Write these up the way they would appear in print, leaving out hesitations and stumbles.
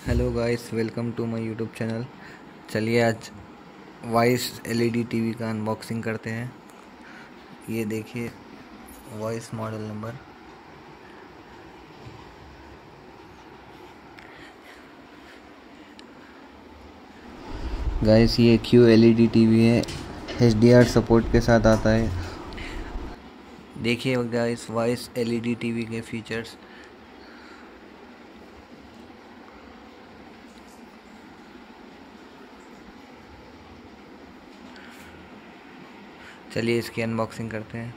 Hello guys, welcome to my YouTube channel. चलिए आज Vise LED TV का unboxing करते हैं। ये देखिए वॉइस मॉडल नंबर। गाइस ये QLED टीवी है, HDR सपोर्ट के साथ आता है। देखिए गाइस वॉइस एलईडी टीवी के फीचर्स। चलिए इसकी अनबॉक्सिंग करते हैं।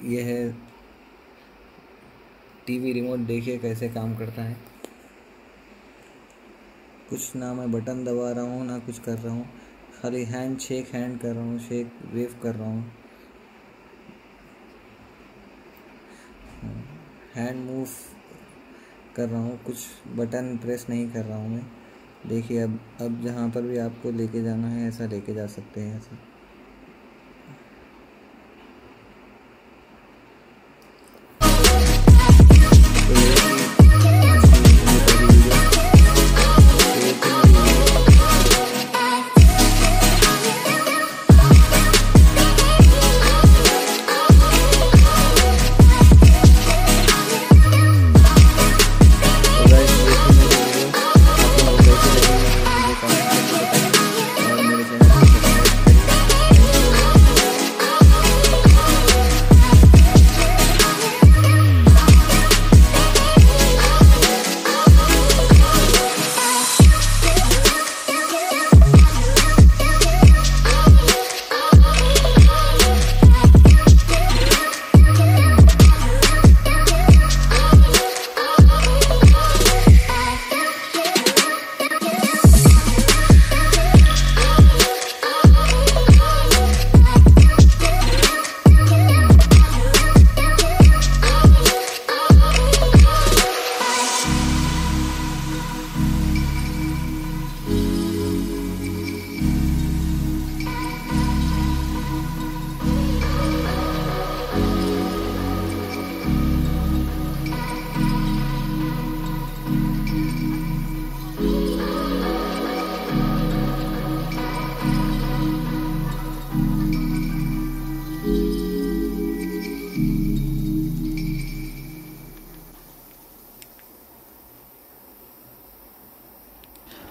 ये है टीवी रिमोट, देखिए कैसे काम करता है। कुछ ना मैं बटन दबा रहा हूँ ना कुछ कर रहा हूँ, खाली हैंड कर रहा हूँ, शेक वेव कर रहा हूँ, हैंड मूव कर रहा हूँ, कुछ बटन प्रेस नहीं कर रहा हूँ मैं। देखिए अब जहाँ पर भी आपको लेके जाना है ऐसा लेके जा सकते हैं ऐसा।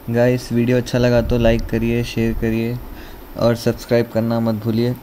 गाइस वीडियो अच्छा लगा तो लाइक करिए, शेयर करिए और सब्सक्राइब करना मत भूलिए।